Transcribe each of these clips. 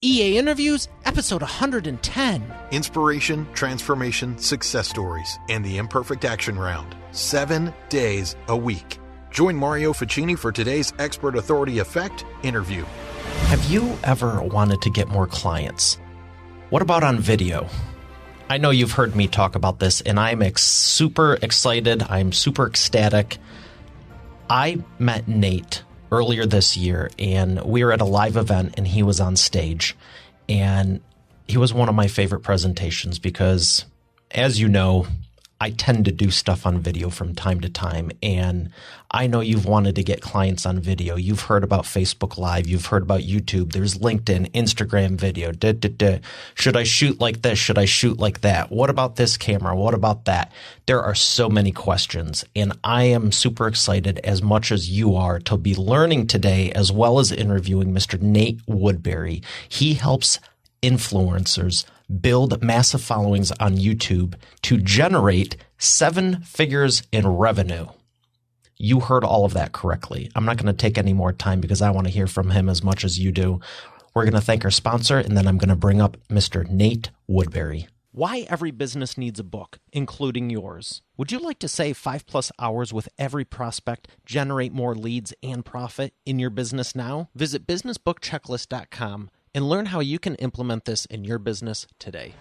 EA Interviews, episode 110. Inspiration, transformation, success stories, and the imperfect action round. 7 days a week. Join Mario Ficini for today's Expert Authority Effect interview. Have you ever wanted to get more clients? What about on video? I know you've heard me talk about this, and I'm super excited. I'm super ecstatic. I met Nate earlier this year, and we were at a live event, and he was on stage. And he was one of my favorite presentations because, as you know, I tend to do stuff on video from time to time. And I know you've wanted to get clients on video. You've heard about Facebook Live. You've heard about YouTube. There's LinkedIn, Instagram video. Should I shoot like this? Should I shoot like that? What about this camera? What about that? There are so many questions. And I am super excited, as much as you are, to be learning today, as well as interviewing Mr. Nate Woodbury. He helps influencers build massive followings on YouTube to generate 7 figures in revenue. You heard all of that correctly. I'm not going to take any more time because I want to hear from him as much as you do. We're going to thank our sponsor, and then I'm going to bring up Mr. Nate Woodbury. Why every business needs a book, including yours. Would you like to save 5+ hours with every prospect, generate more leads, and profit in your business now? Visit businessbookchecklist.com and learn how you can implement this in your business today.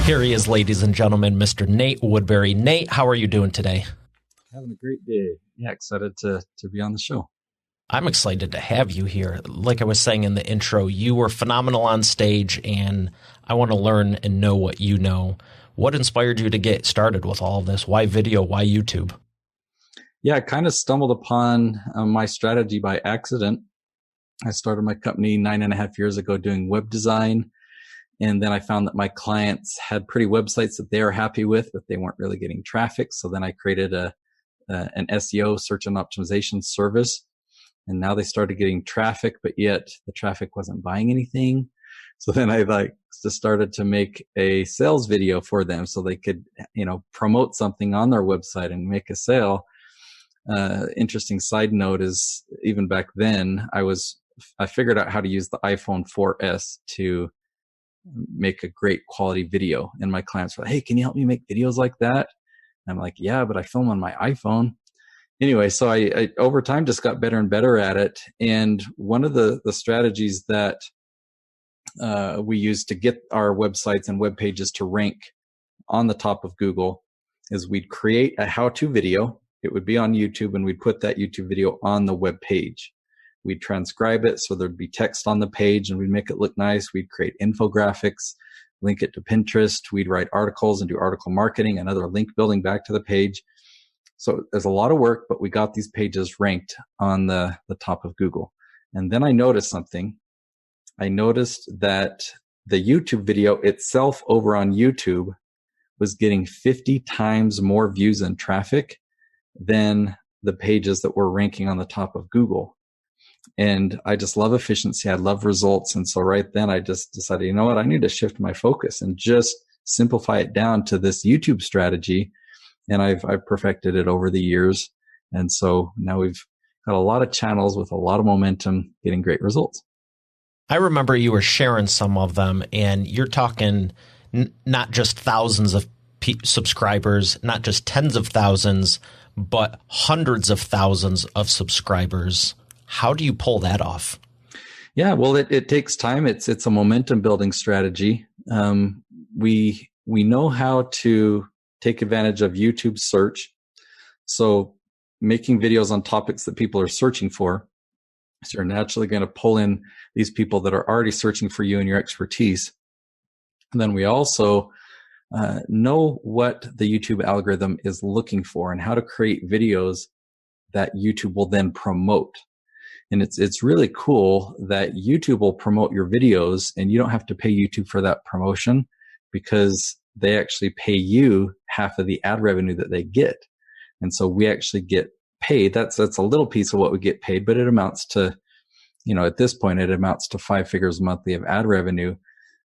Here he is, ladies and gentlemen, Mr. Nate Woodbury. Nate, how are you doing today? Having a great day. Yeah, excited to be on the show. I'm excited to have you here. Like I was saying in the intro, you were phenomenal on stage, and I want to learn and know what you know. What inspired you to get started with all of this? Why video? Why YouTube? Yeah, I kind of stumbled upon my strategy by accident. I started my company 9.5 years ago doing web design. And then I found that my clients had pretty websites that they were happy with, but they weren't really getting traffic. So then I created an SEO, search and optimization service. And now they started getting traffic, but yet the traffic wasn't buying anything. So then I just started to make a sales video for them so they could, promote something on their website and make a sale. Interesting side note is, even back then, I figured out how to use the iPhone 4S to make a great quality video. And my clients were like, hey, can you help me make videos like that? And I'm like, yeah, but I film on my iPhone. Anyway, so I over time just got better and better at it. And one of the strategies that we use to get our websites and web pages to rank on the top of Google is we'd create a how-to video. It would be on YouTube, and we'd put that YouTube video on the web page. We'd transcribe it so there'd be text on the page, and we'd make it look nice. We'd create infographics, link it to Pinterest. We'd write articles and do article marketing and other link building back to the page. So there's a lot of work, but we got these pages ranked on the top of Google. And then I noticed something. I noticed that the YouTube video itself over on YouTube was getting 50 times more views and traffic than the pages that were ranking on the top of Google. And I just love efficiency. I love results. And so right then I just decided, you know what, I need to shift my focus and just simplify it down to this YouTube strategy. And I've perfected it over the years. And so now we've got a lot of channels with a lot of momentum getting great results. I remember you were sharing some of them, and you're talking not just thousands of subscribers, not just tens of thousands, but hundreds of thousands of subscribers. How do you pull that off? Yeah, well, it takes time. It's a momentum building strategy. We know how to take advantage of YouTube search. So making videos on topics that people are searching for. So you're naturally going to pull in these people that are already searching for you and your expertise. And then we also know what the YouTube algorithm is looking for and how to create videos that YouTube will then promote. And it's really cool that YouTube will promote your videos, and you don't have to pay YouTube for that promotion because they actually pay you half of the ad revenue that they get. And so we actually get paid. That's a little piece of what we get paid, but it amounts to, at this point, it amounts to 5 figures monthly of ad revenue.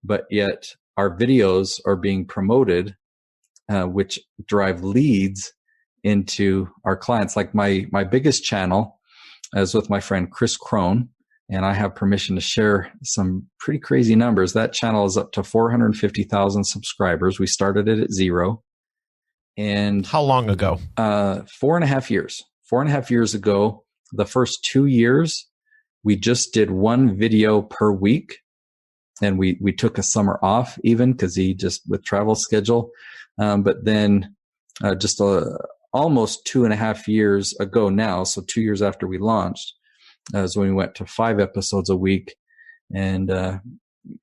But yet our videos are being promoted, which drive leads into our clients. Like my biggest channel is with my friend Chris Crone, and I have permission to share some pretty crazy numbers. That channel is up to 450,000 subscribers. We started it at 0. And how long ago? 4.5 years. 4.5 years ago, the first 2 years, we just did one video per week. And we took a summer off even because he just with travel schedule. But then just almost 2.5 years ago now, so 2 years after we launched, is when we went to 5 episodes a week. And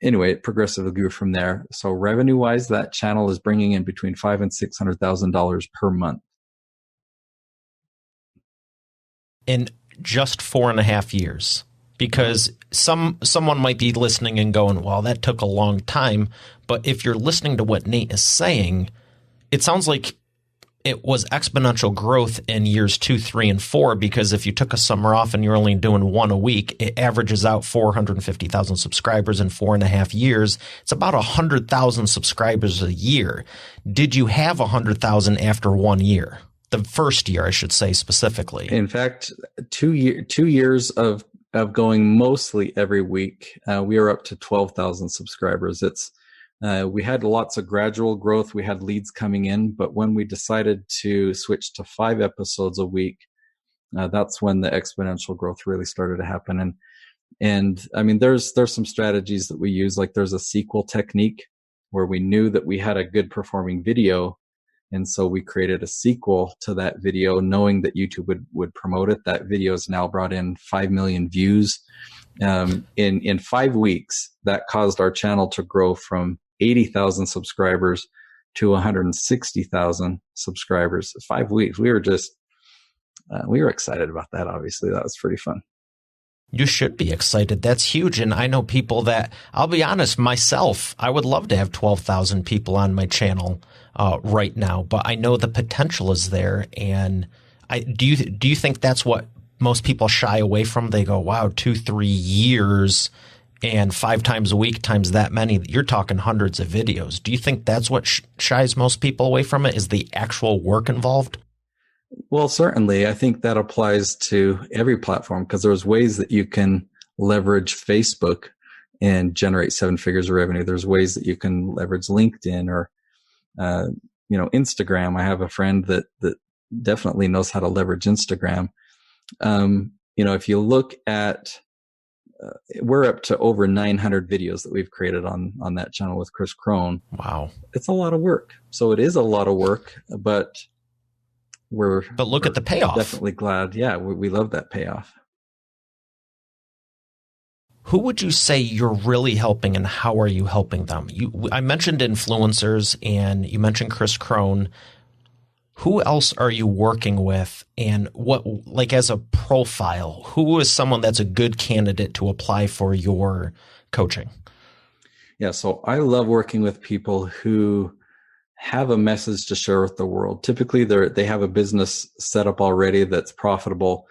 anyway, it progressively grew from there. So revenue-wise, that channel is bringing in between $500,000 and $600,000 per month. In just 4.5 years. Because someone might be listening and going, well, that took a long time. But if you're listening to what Nate is saying, it sounds like it was exponential growth in years 2, 3, and 4. Because if you took a summer off and you're only doing one a week, it averages out 450,000 subscribers in 4.5 years. It's about 100,000 subscribers a year. Did you have 100,000 after 1 year? The first year, I should say specifically. In fact, 2 years of going mostly every week, we are up to 12,000 subscribers. We had lots of gradual growth. We had leads coming in, but when we decided to switch to 5 episodes a week, that's when the exponential growth really started to happen. And I mean, there's some strategies that we use, like there's a sequel technique where we knew that we had a good performing video. And so we created a sequel to that video, knowing that YouTube would promote it. That video has now brought in 5 million views. In 5 weeks, that caused our channel to grow from 80,000 subscribers to 160,000 subscribers. 5 weeks. We were excited about that. Obviously, that was pretty fun. You should be excited. That's huge. And I know people that, I'll be honest, myself, I would love to have 12,000 people on my channel right now, but I know the potential is there. And do you think that's what most people shy away from? They go, wow, 2-3 years and 5 times a week times that many, you're talking hundreds of videos. Do you think that's what shies most people away from it, is the actual work involved? Well, certainly. I think that applies to every platform, because there's ways that you can leverage Facebook and generate 7 figures of revenue. There's ways that you can leverage LinkedIn or, Instagram. I have a friend that definitely knows how to leverage Instagram. If you look at, we're up to over 900 videos that we've created on that channel with Chris Crone. Wow. It's a lot of work. So it is a lot of work, but look at the payoff. Definitely glad. Yeah, we love that payoff. Who would you say you're really helping, and how are you helping them? I mentioned influencers, and you mentioned Chris Crone. Who else are you working with, and what, like as a profile, who is someone that's a good candidate to apply for your coaching? Yeah, so I love working with people who have a message to share with the world. Typically, they have a business set up already that's profitable,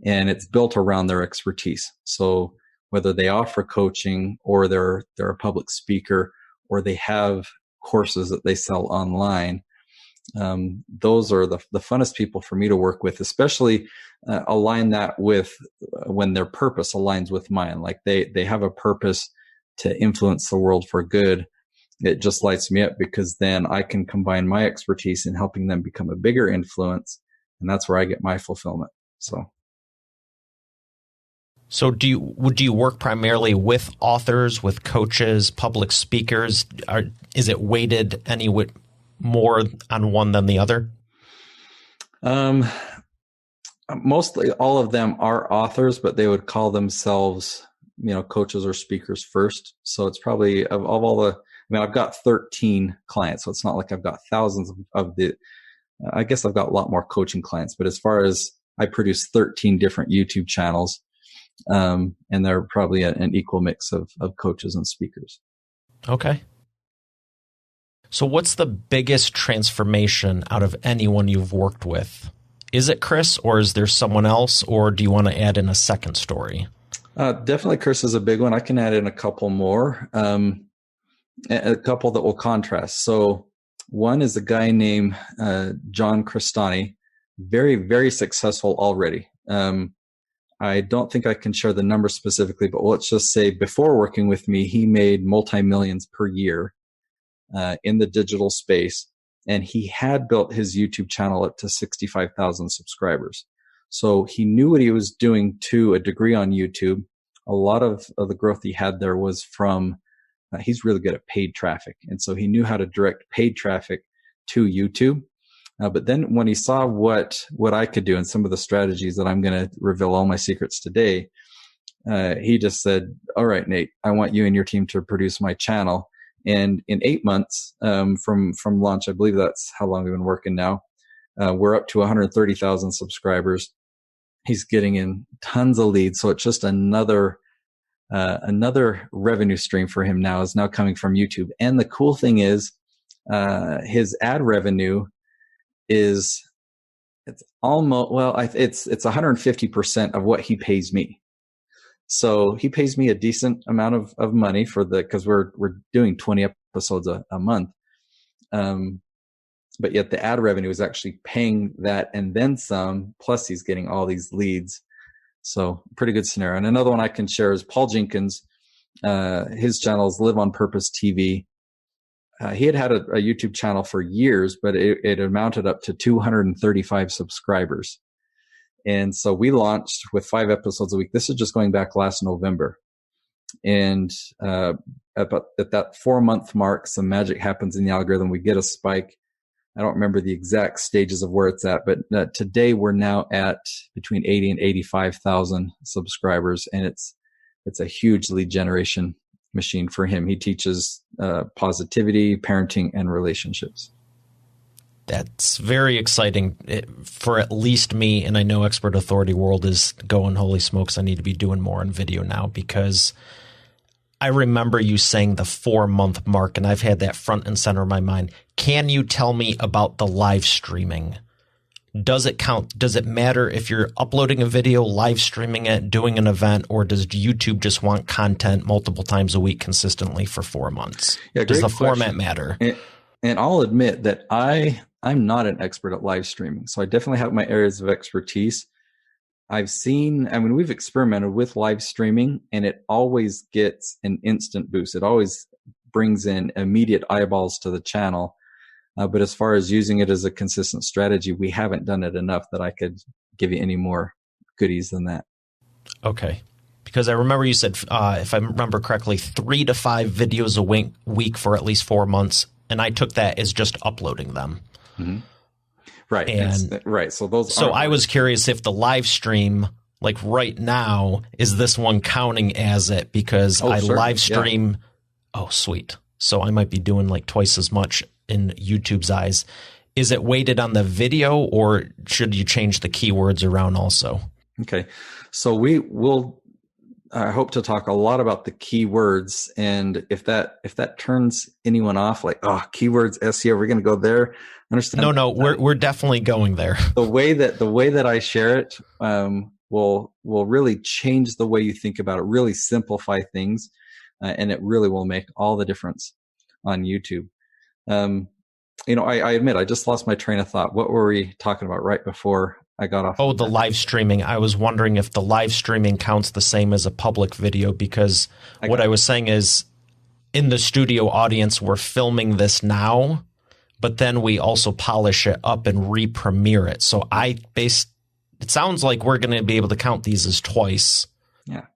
and it's built around their expertise. So whether they offer coaching, or they're a public speaker, or they have courses that they sell online, those are the funnest people for me to work with, especially align that with when their purpose aligns with mine. Like they have a purpose to influence the world for good. It just lights me up, because then I can combine my expertise in helping them become a bigger influence. And that's where I get my fulfillment. So do you work primarily with authors, with coaches, public speakers? Is it weighted any more on one than the other? Mostly all of them are authors, but they would call themselves, coaches or speakers first. So it's probably of all the, I've got 13 clients, so it's not like I've got thousands of I guess I've got a lot more coaching clients, but as far as I produce 13 different YouTube channels, and they're probably an equal mix of coaches and speakers. Okay. So what's the biggest transformation out of anyone you've worked with? Is it Chris, or is there someone else, or do you want to add in a second story? Definitely Chris is a big one. I can add in a couple more, a couple that will contrast. So one is a guy named John Crestani, very, very successful already. I don't think I can share the number specifically, but let's just say before working with me, he made multi-millions per year in the digital space. And he had built his YouTube channel up to 65,000 subscribers. So he knew what he was doing to a degree on YouTube. A lot of the growth he had there was from, he's really good at paid traffic. And so he knew how to direct paid traffic to YouTube. But then when he saw what I could do and some of the strategies that I'm going to reveal all my secrets today, he just said, all right, Nate, I want you and your team to produce my channel. And in 8 months from launch, I believe that's how long we've been working now, we're up to 130,000 subscribers. He's getting in tons of leads. So it's just another revenue stream for him now is now coming from YouTube. And the cool thing is his ad revenue it's 150% of what he pays me. So he pays me a decent amount of money because we're doing 20 episodes a month. But yet the ad revenue is actually paying that and then some, plus he's getting all these leads. So pretty good scenario. And another one I can share is Paul Jenkins. His channel is Live on Purpose TV. He had a YouTube channel for years, but it amounted up to 235 subscribers. And so we launched with 5 episodes a week. This is just going back last November. And at that 4-month mark, some magic happens in the algorithm. We get a spike. I don't remember the exact stages of where it's at, but today we're now at between 80 and 85,000 subscribers. And it's a huge lead generation machine for him. He teaches positivity, parenting, and relationships. That's very exciting for at least me. And I know Expert Authority World is going, holy smokes, I need to be doing more on video now, because I remember you saying the 4-month mark, and I've had that front and center of my mind. Can you tell me about the live streaming? Does it count? Does it matter if you're uploading a video, live streaming it, doing an event, or does YouTube just want content multiple times a week consistently for 4 months? Yeah, does the question. Format matter? And I'll admit that I'm not an expert at live streaming, so I definitely have my areas of expertise. We've experimented with live streaming, and it always gets an instant boost. It always brings in immediate eyeballs to the channel. But as far as using it as a consistent strategy, we haven't done it enough that I could give you any more goodies than that. Okay. Because I remember you said, if I remember correctly, 3 to 5 videos a week for at least 4 months. And I took that as just uploading them. Mm-hmm. Right. Right. So I was curious if the live stream, like right now, is this one counting as it? Because live stream. Yeah. Oh, sweet. So I might be doing like twice as much in YouTube's eyes. Is it weighted on the video, or should you change the keywords around also? Okay. So I hope to talk a lot about the keywords, and if that turns anyone off, like, oh, keywords, SEO, we're going to go there. Understand? No, we're definitely going there. The way that I share it will really change the way you think about it, really simplify things, and it really will make all the difference on YouTube. I admit I just lost my train of thought. What were we talking about right before I got off? Oh, the live streaming. I was wondering if the live streaming counts the same as a public video, because what I was saying is, in the studio audience, we're filming this now, but then we also polish it up and re-premiere it. So it sounds like we're going to be able to count these as twice. Yeah.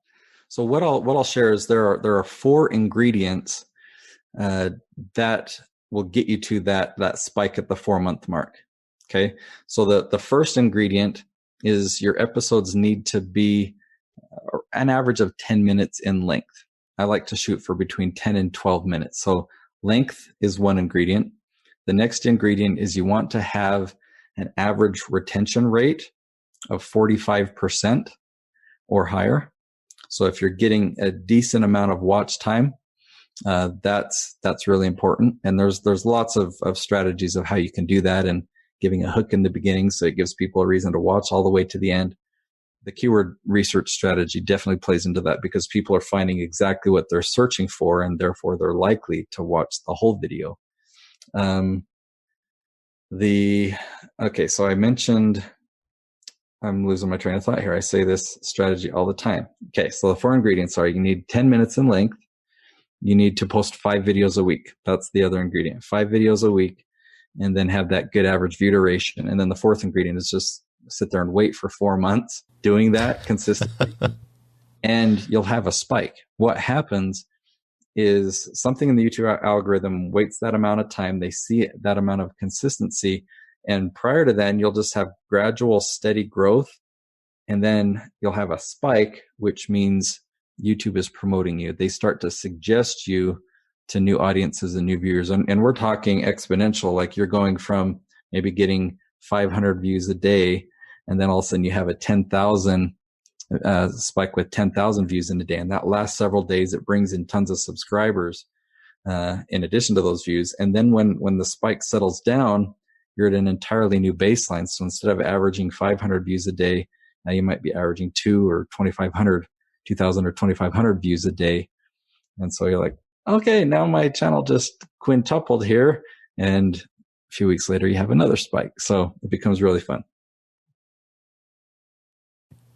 So what I'll share is there are 4 ingredients that will get you to that spike at the 4-month mark. Okay. So the first ingredient is your episodes need to be an average of 10 minutes in length. I like to shoot for between 10 and 12 minutes. So length is one ingredient. The next ingredient is you want to have an average retention rate of 45% or higher. So if you're getting a decent amount of watch time, that's really important. And there's lots of strategies of how you can do that, and giving a hook in the beginning so it gives people a reason to watch all the way to the end. The keyword research strategy definitely plays into that, because people are finding exactly what they're searching for, and therefore they're likely to watch the whole video. So I mentioned I'm losing my train of thought here. I say this strategy all the time. Okay, so the 4 ingredients are you need 10 minutes in length. You need to post 5 videos a week. That's the other ingredient. 5 videos a week, and then have that good average view duration. And then the 4th ingredient is just sit there and wait for 4 months doing that consistently. And you'll have a spike. What happens is something in the YouTube algorithm waits that amount of time. They see it, that amount of consistency. And prior to then, you'll just have gradual, steady growth. And then you'll have a spike, which means YouTube is promoting you. They start to suggest you to new audiences and new viewers. And we're talking exponential, like you're going from maybe getting 500 views a day, and then all of a sudden you have a 10,000 spike with 10,000 views in a day. And that lasts several days. It brings in tons of subscribers in addition to those views. And then when the spike settles down, you're at an entirely new baseline. So instead of averaging 500 views a day, now you might be averaging 2,000 or 2,500 views a day. And so you're like, okay, now my channel just quintupled here. And a few weeks later, you have another spike. So it becomes really fun.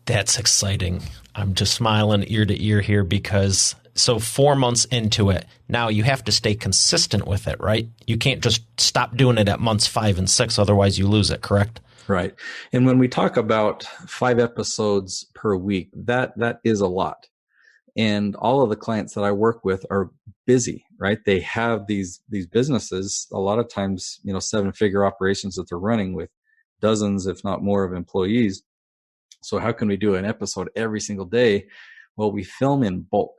That's exciting. I'm just smiling ear to ear here because so 4 months into it, now you have to stay consistent with it, right? You can't just stop doing it at months 5 and 6. Otherwise you lose it, correct? Right. And when we talk about 5 episodes per week, that is a lot. And all of the clients that I work with are busy, right? They have these businesses, a lot of times, 7-figure operations that they're running with dozens, if not more, of employees. So how can we do an episode every single day? Well, we film in bulk.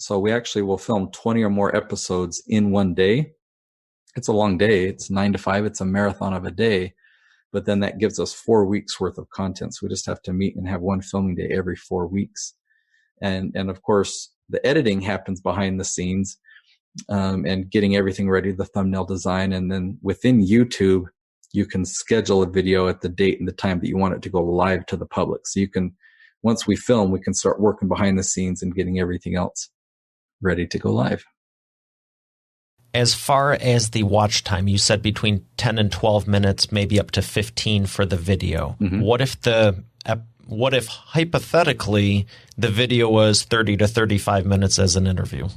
So we actually will film 20 or more episodes in one day. It's a long day. It's 9 to 5. It's a marathon of a day. But then that gives us 4 weeks worth of content. So we just have to meet and have one filming day every 4 weeks. And of course, the editing happens behind the scenes, and getting everything ready, the thumbnail design. And then within YouTube, you can schedule a video at the date and the time that you want it to go live to the public. So you can, once we film, we can start working behind the scenes and getting everything else ready to go live. As far as the watch time, you said between 10 and 12 minutes, maybe up to 15 for the video. Mm-hmm. What if hypothetically the video was 30 to 35 minutes as an interview?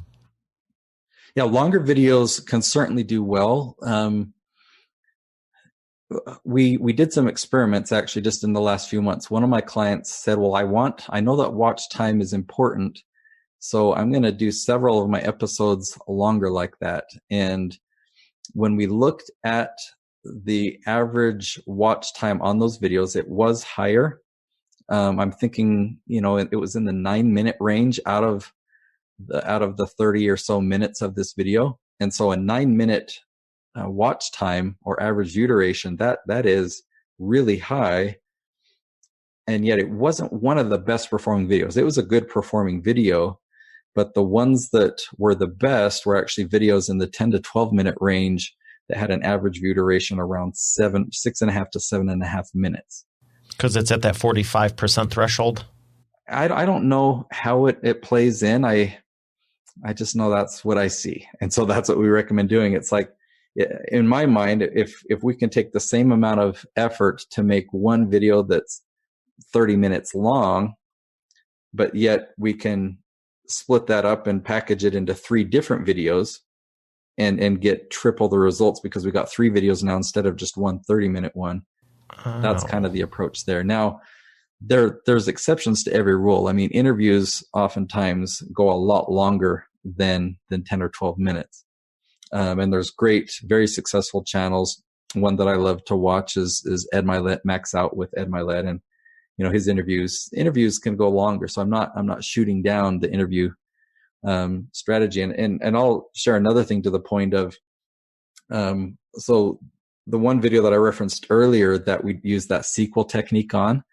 Yeah, longer videos can certainly do well. We did some experiments actually just in the last few months. One of my clients said, well, I know that watch time is important, so I'm going to do several of my episodes longer like that. And when we looked at the average watch time on those videos, it was higher. I'm thinking, it was in the 9-minute range out of the 30 or so minutes of this video. And so a 9-minute watch time or average view duration, that is really high. And yet it wasn't one of the best performing videos. It was a good performing video, but the ones that were the best were actually videos in the 10 to 12 minute range that had an average view duration around 6.5 to 7.5 minutes. Because it's at that 45% threshold? I don't know how it plays in. I just know that's what I see. And so that's what we recommend doing. It's like, in my mind, if we can take the same amount of effort to make one video that's 30 minutes long, but yet we can split that up and package it into 3 different videos and get triple the results because we got 3 videos now instead of just one 30-minute one. Oh. That's kind of the approach there. Now, there's exceptions to every rule. I mean, interviews oftentimes go a lot longer than 10 or 12 minutes. And there's great, very successful channels. One that I love to watch is Ed Milet, Max Out with Ed Milet. And, his interviews can go longer. So I'm not shooting down the interview, strategy. And I'll share another thing to the point of, so the one video that I referenced earlier that we used that sequel technique on,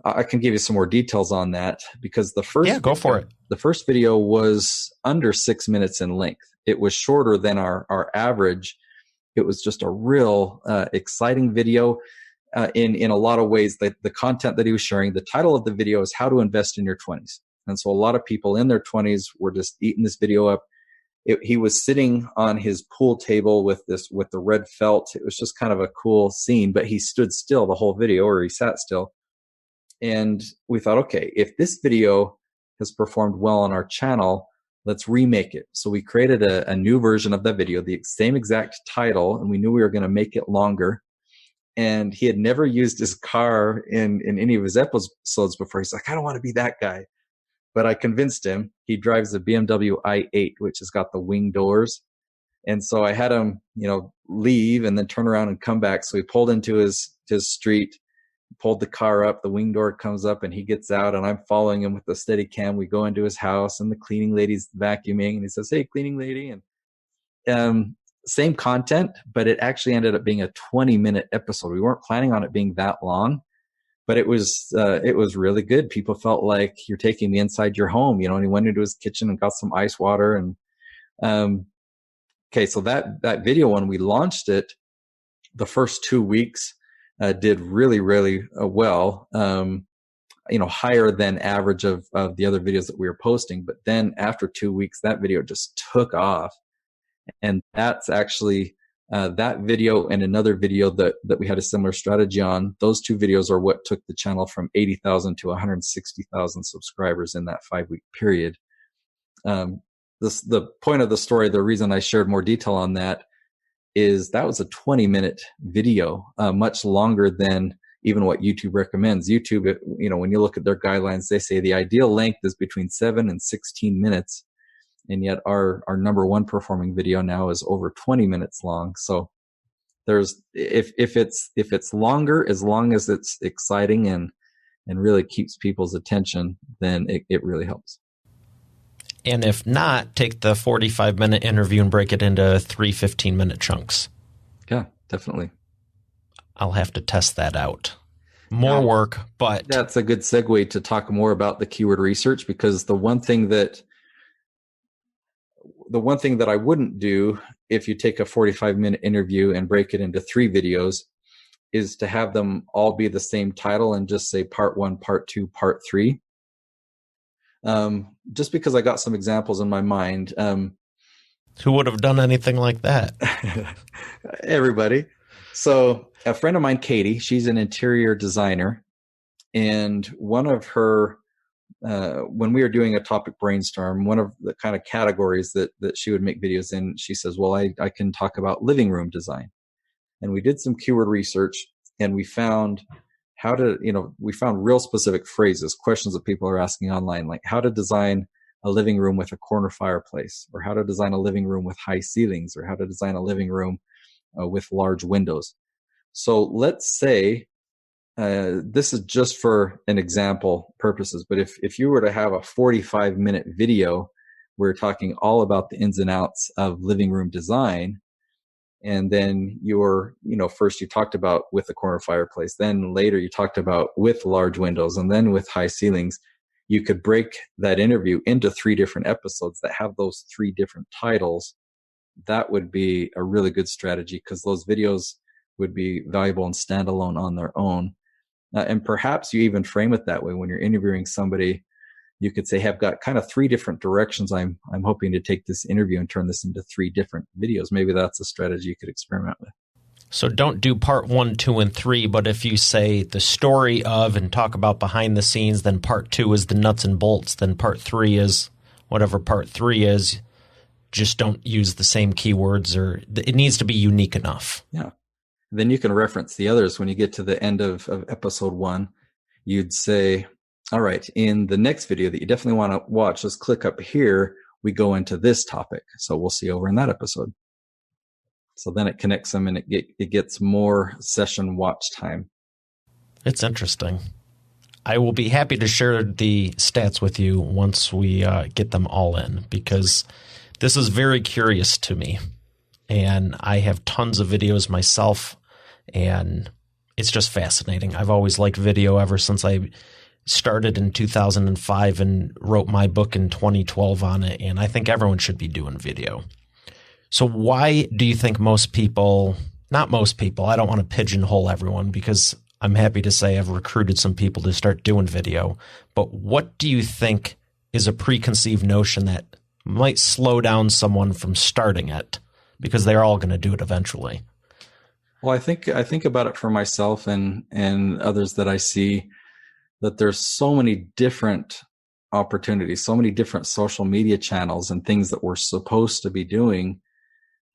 I can give you some more details on that because go for it. The first video was under 6 minutes in length. It was shorter than our average. It was just a real exciting video in a lot of ways. The content that he was sharing, the title of the video is How to Invest in Your 20s. And so a lot of people in their 20s were just eating this video up. he was sitting on his pool table with the red felt. It was just kind of a cool scene, but he stood still the whole video, or he sat still. And we thought, okay, if this video has performed well on our channel, let's remake it. So we created a new version of that video, the same exact title, and we knew we were going to make it longer. And he had never used his car in any of his episodes before. He's like, I don't want to be that guy. But I convinced him. He drives a BMW i8, which has got the wing doors. And so I had him, leave and then turn around and come back. So he pulled into his street, pulled the car up, the wing door comes up, and he gets out, and I'm following him with the steady cam. We go into his house, and the cleaning lady's vacuuming, and he says, "Hey, cleaning lady." And same content, but it actually ended up being a 20-minute episode. We weren't planning on it being that long, but it was really good. People felt like you're taking me inside your home, and he went into his kitchen and got some ice water. And okay, so that video, when we launched it, the first 2 weeks did really, really well, higher than average of the other videos that we were posting. But then after 2 weeks, that video just took off. And that's actually that video and another video that we had a similar strategy on. Those two videos are what took the channel from 80,000 to 160,000 subscribers in that 5-week period. The point of the story, the reason I shared more detail on that is that was a 20-minute video, much longer than even what YouTube recommends. YouTube, when you look at their guidelines, they say the ideal length is between 7 and 16 minutes. And yet our number one performing video now is over 20 minutes long. So if it's longer, as long as it's exciting and really keeps people's attention, then it really helps. And if not, take the 45-minute interview and break it into 3 15-minute chunks. Yeah, definitely. I'll have to test that out. More work, but... That's a good segue to talk more about the keyword research, because the one thing that I wouldn't do if you take a 45-minute interview and break it into 3 videos is to have them all be the same title and just say part 1, part 2, part 3. Just because I got some examples in my mind. Who would have done anything like that? Everybody. So a friend of mine, Katie, she's an interior designer, and one of her, when we were doing a topic brainstorm, one of the kind of categories that she would make videos in, she says, well, I can talk about living room design. And we did some keyword research, and we found we found real specific phrases, questions that people are asking online, like how to design a living room with a corner fireplace, or how to design a living room with high ceilings, or how to design a living room with large windows. So let's say, this is just for an example purposes, but if you were to have a 45-minute video, we're talking all about the ins and outs of living room design. And then first you talked about with the corner fireplace, then later you talked about with large windows, and then with high ceilings. You could break that interview into 3 different episodes that have those 3 different titles. That would be a really good strategy, because those videos would be valuable and standalone on their own. And perhaps you even frame it that way when you're interviewing somebody. You could say, hey, I've got kind of 3 different directions I'm hoping to take this interview and turn this into 3 different videos. Maybe that's a strategy you could experiment with. So don't do part 1, 2, and 3, but if you say the story of and talk about behind the scenes, then part 2 is the nuts and bolts, then part 3 is whatever part 3 is. Just don't use the same keywords, or it needs to be unique enough. Yeah. Then you can reference the others when you get to the end of episode 1. You'd say, all right, in the next video that you definitely want to watch, just click up here. We go into this topic. So we'll see over in that episode. So then it connects them, and it gets more session watch time. It's interesting. I will be happy to share the stats with you once we get them all in, because this is very curious to me. And I have tons of videos myself, and it's just fascinating. I've always liked video ever since I started in 2005 and wrote my book in 2012 on it, and I think everyone should be doing video. So why do you think most people, not most people, I don't want to pigeonhole everyone, because I'm happy to say I've recruited some people to start doing video, but what do you think is a preconceived notion that might slow down someone from starting it because they're all going to do it eventually. Well, I think about it for myself and others that I see, that there's so many different opportunities, so many different social media channels and things that we're supposed to be doing.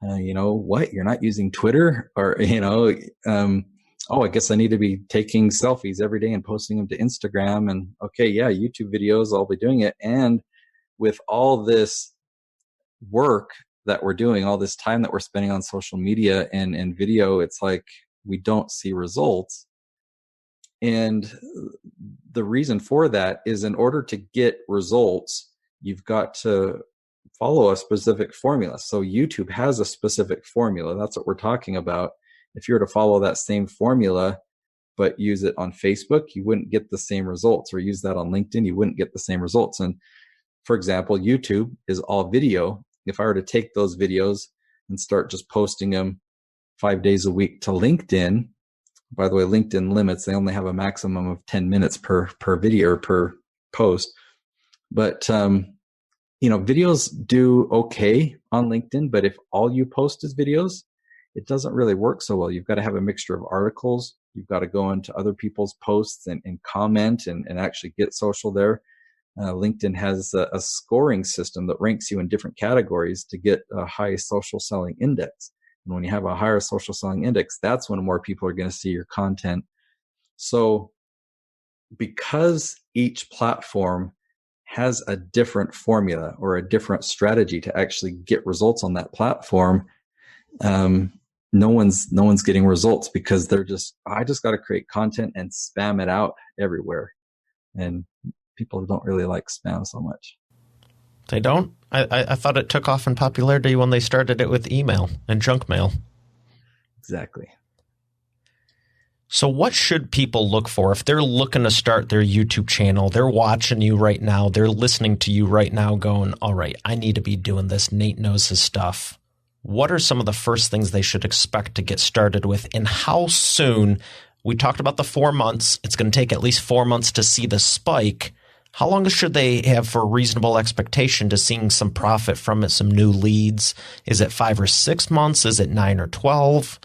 What? You're not using Twitter? Or, I guess I need to be taking selfies every day and posting them to Instagram. And okay, yeah, YouTube videos, I'll be doing it. And with all this work that we're doing, all this time that we're spending on social media and video, it's like we don't see results. And the reason for that is, in order to get results, you've got to follow a specific formula. So YouTube has a specific formula. That's what we're talking about. If you were to follow that same formula, but use it on Facebook, you wouldn't get the same results, or use that on LinkedIn, you wouldn't get the same results. And for example, YouTube is all video. If I were to take those videos and start just posting them 5 days a week to LinkedIn, by the way, LinkedIn limits, they only have a maximum of 10 minutes per video or per post. But, videos do okay on LinkedIn, but if all you post is videos, it doesn't really work so well. You've got to have a mixture of articles. You've got to go into other people's posts and comment and actually get social there. LinkedIn has a scoring system that ranks you in different categories to get a high social selling index. And when you have a higher social selling index, that's when more people are going to see your content. So because each platform has a different formula or a different strategy to actually get results on that platform, no one's getting results because I just got to create content and spam it out everywhere. And people don't really like spam so much. They don't? I thought it took off in popularity when they started it with email and junk mail. Exactly. So what should people look for if they're looking to start their YouTube channel? They're watching you right now. They're listening to you right now going, all right, I need to be doing this. Nate knows his stuff. What are some of the first things they should expect to get started with, and how soon? We talked about the 4 months. It's going to take at least 4 months to see the spike. How long should they have for reasonable expectation to seeing some profit from it, some new leads? Is it 5 or 6 months? Is it 9 or 12?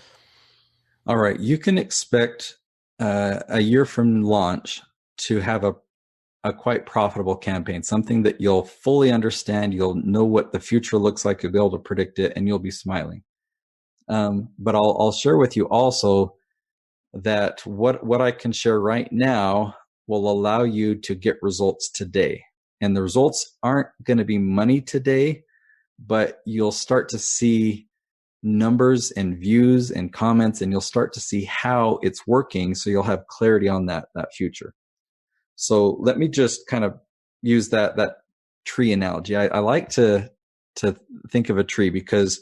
All right. You can expect a year from launch to have a quite profitable campaign, something that you'll fully understand. You'll know what the future looks like. You'll be able to predict it, and you'll be smiling. But I'll share with you also that what I can share right now will allow you to get results today. And the results aren't going to be money today, but you'll start to see numbers and views and comments, and you'll start to see how it's working. So you'll have clarity on that future. So let me just kind of use that tree analogy. I like to think of a tree because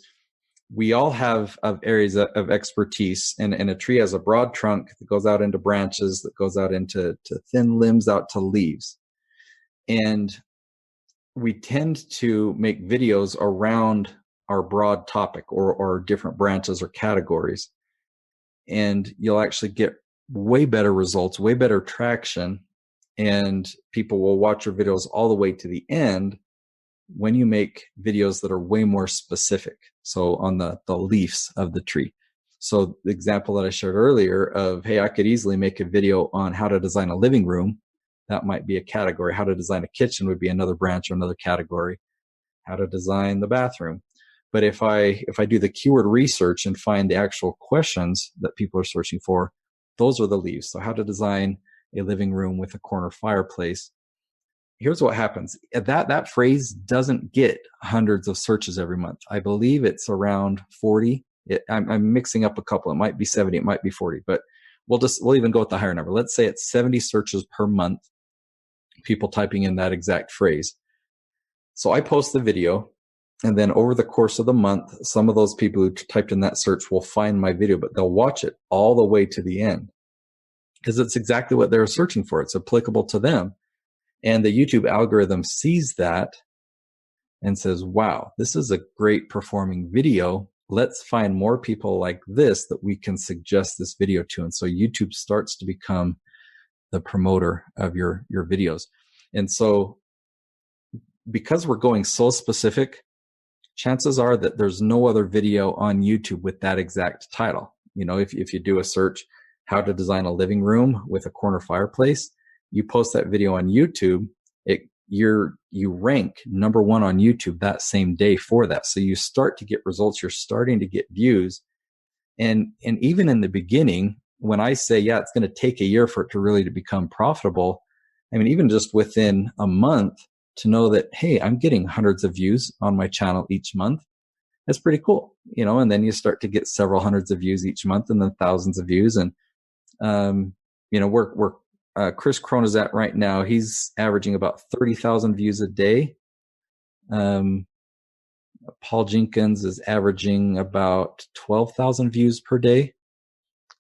we all have areas of expertise, and a tree has a broad trunk that goes out into branches, that goes out into thin limbs, out to leaves. And we tend to make videos around our broad topic or different branches or categories. And you'll actually get way better results, way better traction, and people will watch your videos all the way to the end when you make videos that are way more specific. So on the leaves of the tree. So the example that I shared earlier of, hey, I could easily make a video on how to design a living room. That might be a category. How to design a kitchen would be another branch or another category. How to design the bathroom. But if I do the keyword research and find the actual questions that people are searching for, those are the leaves. So how to design a living room with a corner fireplace. Here's what happens. That phrase doesn't get hundreds of searches every month. I believe it's around 40. I'm mixing up a couple. It might be 70. It might be 40. But we'll even go with the higher number. Let's say it's 70 searches per month, people typing in that exact phrase. So I post the video, and then over the course of the month, some of those people who typed in that search will find my video, but they'll watch it all the way to the end because it's exactly what they're searching for. It's applicable to them. And the YouTube algorithm sees that and says, wow, this is a great performing video. Let's find more people like this that we can suggest this video to. And so YouTube starts to become the promoter of your videos. And so because we're going so specific, chances are that there's no other video on YouTube with that exact title. If you do a search, how to design a living room with a corner fireplace, you post that video on YouTube, you rank number 1 on YouTube that same day for that. So you start to get results. You're starting to get views. And even in the beginning, when I say, yeah, it's going to take a year for it to really to become profitable, I mean, even just within a month to know that, hey, I'm getting hundreds of views on my channel each month. That's pretty cool, and then you start to get several hundreds of views each month and then thousands of views. And, we're Chris Crona's at right now, he's averaging about 30,000 views a day. Paul Jenkins is averaging about 12,000 views per day.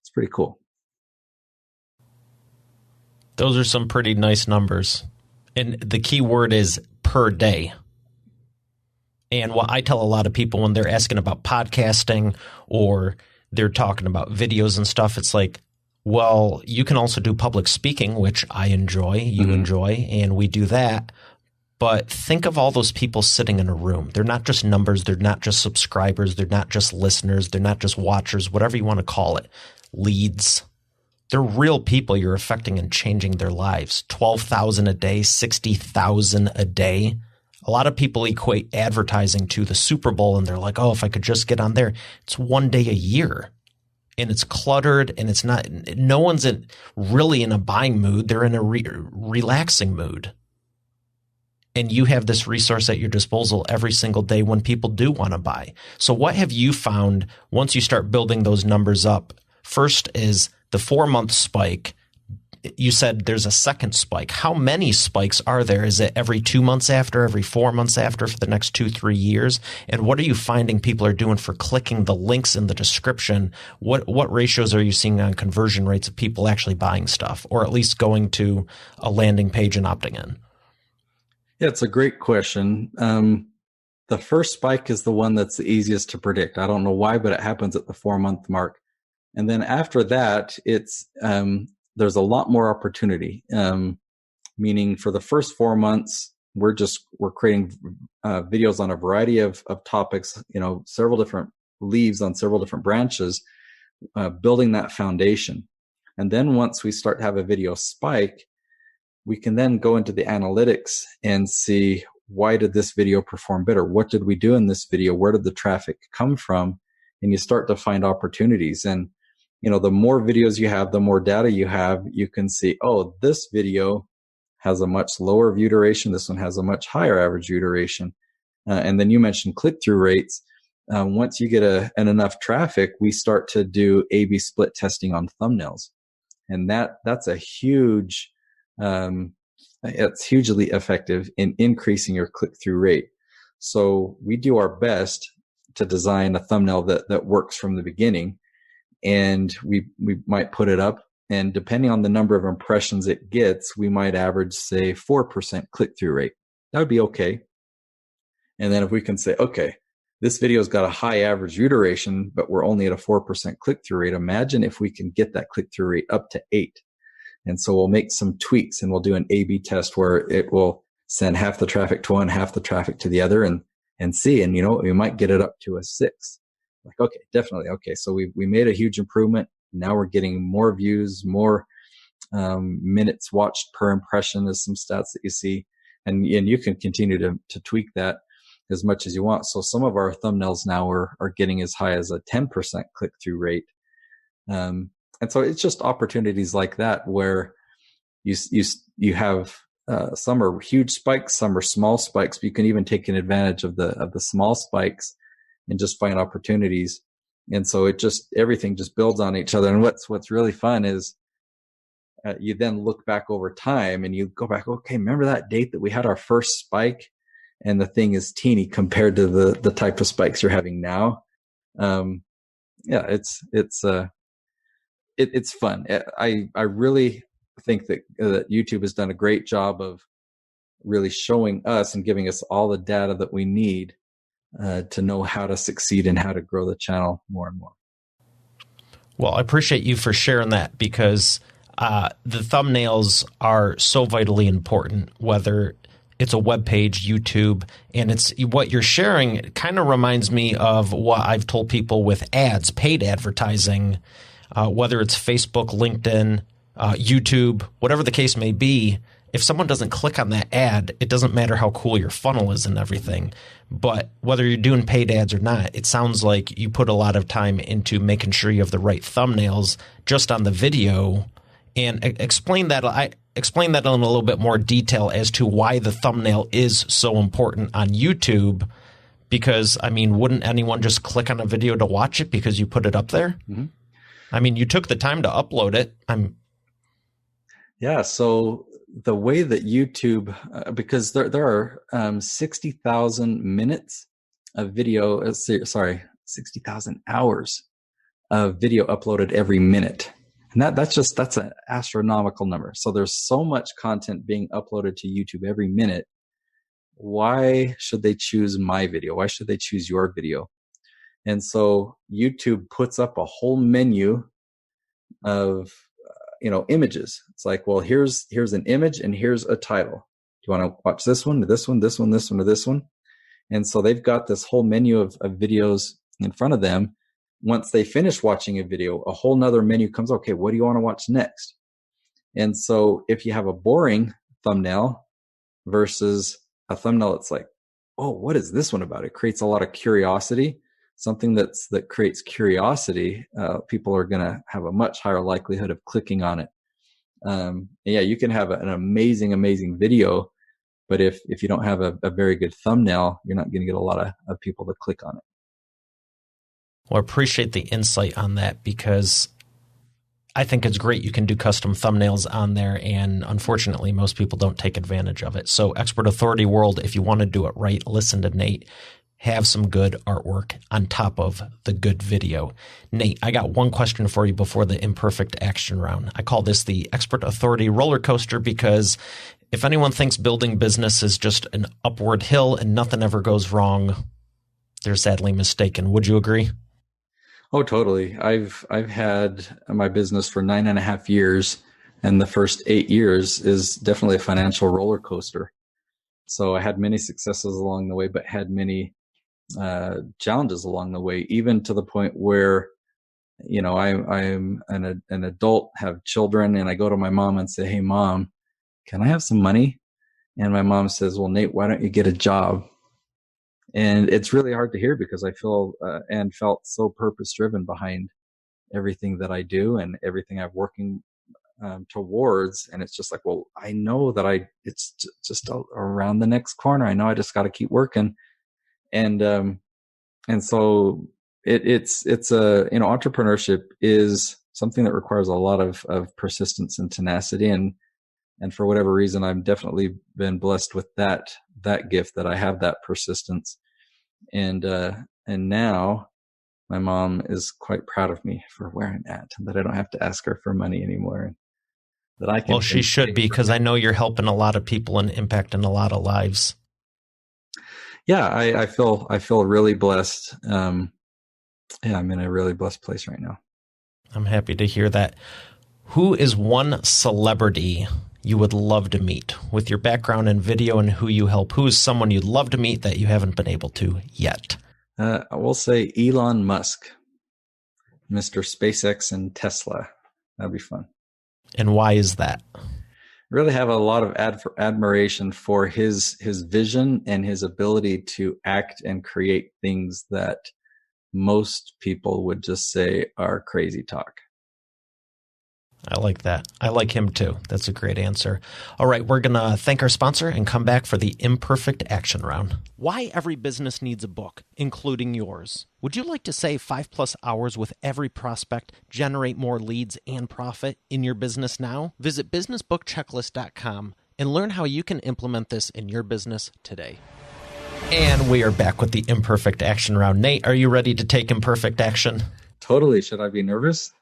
It's pretty cool. Those are some pretty nice numbers. And the key word is per day. And what I tell a lot of people when they're asking about podcasting or they're talking about videos and stuff, it's like, well, you can also do public speaking, which I enjoy, you enjoy, and we do that. But think of all those people sitting in a room. They're not just numbers. They're not just subscribers. They're not just listeners. They're not just watchers, whatever you want to call it, leads. They're real people you're affecting and changing their lives. 12,000 a day, 60,000 a day. A lot of people equate advertising to the Super Bowl and they're like, oh, if I could just get on there. It's one day a year. And it's cluttered and it's not, no one's really in a buying mood. They're in a relaxing mood. And you have this resource at your disposal every single day when people do want to buy. So what have you found once you start building those numbers up? First is the 4-month spike. You said there's a second spike. How many spikes are there? Is it every 2 months after, every 4 months after for the next 2-3 years? And what are you finding people are doing for clicking the links in the description? What ratios are you seeing on conversion rates of people actually buying stuff or at least going to a landing page and opting in? Yeah, it's a great question. The first spike is the one that's the easiest to predict. I don't know why, but it happens at the 4-month mark. And then after that, it's there's a lot more opportunity. Meaning for the first 4 months, we're creating videos on a variety of topics, several different leaves on several different branches, building that foundation. And then once we start to have a video spike, we can then go into the analytics and see, why did this video perform better? What did we do in this video? Where did the traffic come from? And you start to find opportunities. And the more videos you have, the more data you have, you can see, oh, this video has a much lower view duration. This one has a much higher average view duration. And then you mentioned click-through rates. Once you get an enough traffic, we start to do A/B split testing on thumbnails. And that's a huge, it's hugely effective in increasing your click-through rate. So we do our best to design a thumbnail that works from the beginning. And we might put it up, and depending on the number of impressions it gets, we might average, say, 4% click-through rate. That would be okay. And then if we can say, okay, this video's got a high average view duration, but we're only at a 4% click-through rate. Imagine if we can get that click-through rate up to 8. And so we'll make some tweaks and we'll do an A/B test where it will send half the traffic to one, half the traffic to the other, and see. And, we might get it up to a 6. Like, okay, definitely. Okay. So we made a huge improvement. Now we're getting more views, more minutes watched per impression is some stats that you see. And you can continue to tweak that as much as you want. So some of our thumbnails now are getting as high as a 10% click-through rate. And so it's just opportunities like that where you have some are huge spikes, some are small spikes, but you can even take advantage of the small spikes and just find opportunities. And so everything just builds on each other. And what's really fun is you then look back over time and you go back, okay, remember that date that we had our first spike? And the thing is teeny compared to the type of spikes you're having now. It's fun. I really think that YouTube has done a great job of really showing us and giving us all the data that we need to know how to succeed and how to grow the channel more and more. Well, I appreciate you for sharing that because the thumbnails are so vitally important, whether it's a web page, YouTube, and it's what you're sharing. It kind of reminds me of what I've told people with ads, paid advertising, whether it's Facebook, LinkedIn, YouTube, whatever the case may be. If someone doesn't click on that ad, it doesn't matter how cool your funnel is and everything. But whether you're doing paid ads or not, it sounds like you put a lot of time into making sure you have the right thumbnails just on the video. And explain that in a little bit more detail as to why the thumbnail is so important on YouTube. Because, I mean, wouldn't anyone just click on a video to watch it because you put it up there? Mm-hmm. I mean, you took the time to upload it. Yeah, so the way that YouTube, because there are 60,000 minutes of video, 60,000 hours of video uploaded every minute. And that's an astronomical number. So there's so much content being uploaded to YouTube every minute. Why should they choose my video? Why should they choose your video? And so YouTube puts up a whole menu of images. It's like, well, here's an image and here's a title. Do you want to watch this one, this one, this one, this one, or this one? And so they've got this whole menu of videos in front of them. Once they finish watching a video, a whole nother menu comes. Okay, what do you want to watch next? And so if you have a boring thumbnail versus a thumbnail that's like, oh, what is this one about? It creates a lot of curiosity. Something that creates curiosity, people are going to have a much higher likelihood of clicking on it. Yeah, you can have an amazing video, but if you don't have a very good thumbnail, you're not going to get a lot of people to click on it. Well, I appreciate the insight on that, because I think it's great you can do custom thumbnails on there, and unfortunately, most people don't take advantage of it. So, Expert Authority World, if you want to do it right, listen to Nate. Have some good artwork on top of the good video. Nate, I got one question for you before the imperfect action round. I call this the Expert Authority roller coaster, because if anyone thinks building business is just an upward hill and nothing ever goes wrong, they're sadly mistaken. Would you agree? Oh, totally. I've had my business for 9.5 years, and the first 8 years is definitely a financial roller coaster. So I had many successes along the way, but had many challenges along the way, even to the point where, I'm an adult, have children, and I go to my mom and say, "Hey, Mom, can I have some money?" And my mom says, "Well, Nate, why don't you get a job?" And it's really hard to hear, because I feel and felt so purpose driven behind everything that I do and everything I'm working towards. And it's just like, well, I know that it's just around the next corner. I know I just got to keep working. And so it's entrepreneurship is something that requires a lot of persistence and tenacity. And for whatever reason, I've definitely been blessed with that gift, that I have that persistence. And now my mom is quite proud of me for where I'm at, that I don't have to ask her for money anymore. That I can. Well, she should be, because I know you're helping a lot of people and impacting a lot of lives. Yeah, I feel really blessed. I'm in a really blessed place right now. I'm happy to hear that. Who is one celebrity you would love to meet, with your background in video and who you help? Who is someone you'd love to meet that you haven't been able to yet? I will say Elon Musk, Mr. SpaceX and Tesla. That'd be fun. And why is that? Really have a lot of admiration for his vision and his ability to act and create things that most people would just say are crazy talk. I like that. I like him too. That's a great answer. All right, we're going to thank our sponsor and come back for the imperfect action round. Why every business needs a book, including yours. Would you like to save 5+ hours with every prospect, generate more leads, and profit in your business now? Visit businessbookchecklist.com and learn how you can implement this in your business today. And we are back with the imperfect action round. Nate, are you ready to take imperfect action? Totally. Should I be nervous?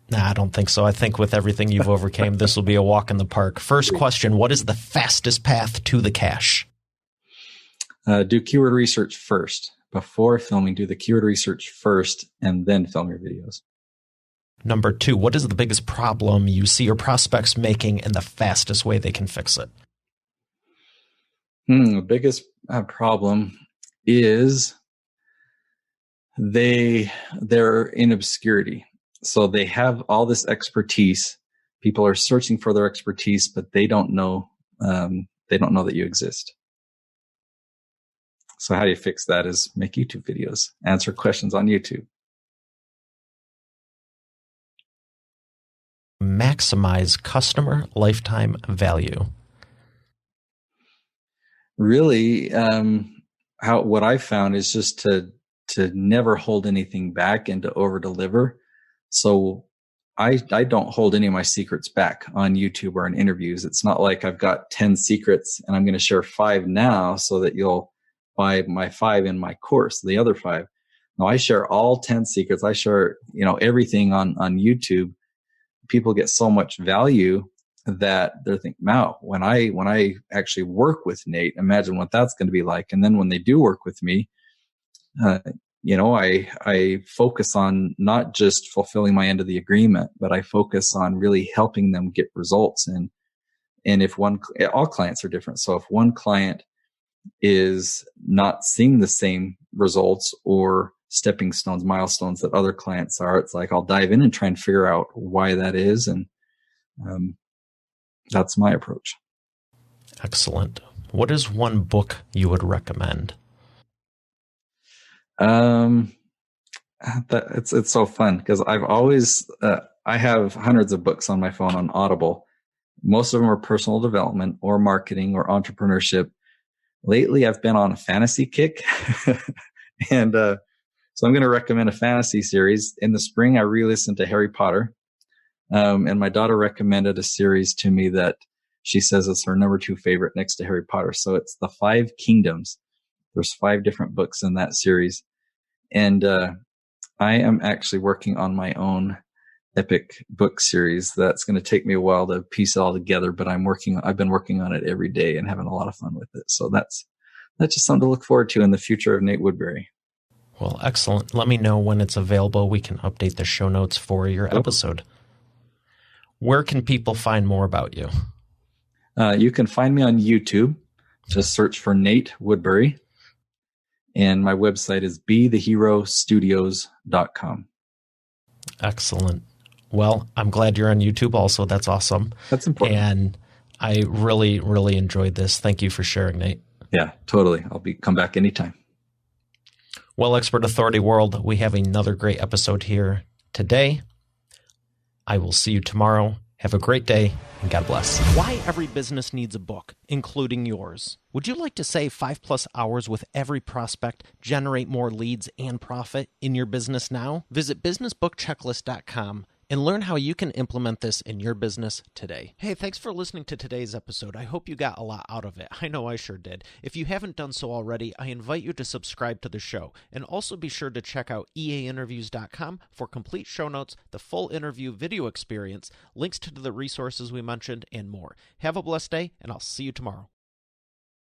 Nah, I don't think so. I think with everything you've overcame, this will be a walk in the park. First question, what is the fastest path to the cash? Do keyword research first. Before filming, do the keyword research first and then film your videos. Number 2, what is the biggest problem you see your prospects making and the fastest way they can fix it? The biggest problem is they're in obscurity. So they have all this expertise. People are searching for their expertise, but they don't know. They don't know that you exist. So how do you fix that? Is make YouTube videos, answer questions on YouTube. Maximize customer lifetime value. Really, what I found is just to never hold anything back and to over deliver. So I don't hold any of my secrets back on YouTube or in interviews. It's not like I've got 10 secrets and I'm going to share 5 now so that you'll buy my 5 in my course, the other 5. No, I share all 10 secrets. I share, everything on YouTube. People get so much value that they're thinking, wow, when I actually work with Nate, imagine what that's going to be like. And then when they do work with me, I focus on not just fulfilling my end of the agreement, but I focus on really helping them get results. And if all clients are different. So if one client is not seeing the same results or stepping stones, milestones that other clients are, it's like I'll dive in and try and figure out why that is. And that's my approach. Excellent. What is one book you would recommend? It's so fun because I've always I have hundreds of books on my phone on Audible. Most of them are personal development or marketing or entrepreneurship. Lately, I've been on a fantasy kick, and so I'm going to recommend a fantasy series. In the spring, I re-listened to Harry Potter, and my daughter recommended a series to me that she says is her number 2 favorite next to Harry Potter. So it's The 5 Kingdoms. There's 5 different books in that series. And I am actually working on my own epic book series that's going to take me a while to piece it all together, but I've been working on it every day and having a lot of fun with it. So that's just something to look forward to in the future of Nate Woodbury. Well, excellent. Let me know when it's available. We can update the show notes for your episode. Where can people find more about you? You can find me on YouTube. Just search for Nate Woodbury. And my website is betheherostudios.com. Excellent. Well, I'm glad you're on YouTube also. That's awesome. That's important. And I really, really enjoyed this. Thank you for sharing, Nate. Yeah, totally. I'll come back anytime. Well, Expert Authority World, we have another great episode here today. I will see you tomorrow. Have a great day, and God bless. Why every business needs a book, including yours. Would you like to save 5+ hours with every prospect, generate more leads and profit in your business now? Visit businessbookchecklist.com and learn how you can implement this in your business today. Hey, thanks for listening to today's episode. I hope you got a lot out of it. I know I sure did. If you haven't done so already, I invite you to subscribe to the show. And also be sure to check out eainterviews.com for complete show notes, the full interview video experience, links to the resources we mentioned, and more. Have a blessed day, and I'll see you tomorrow.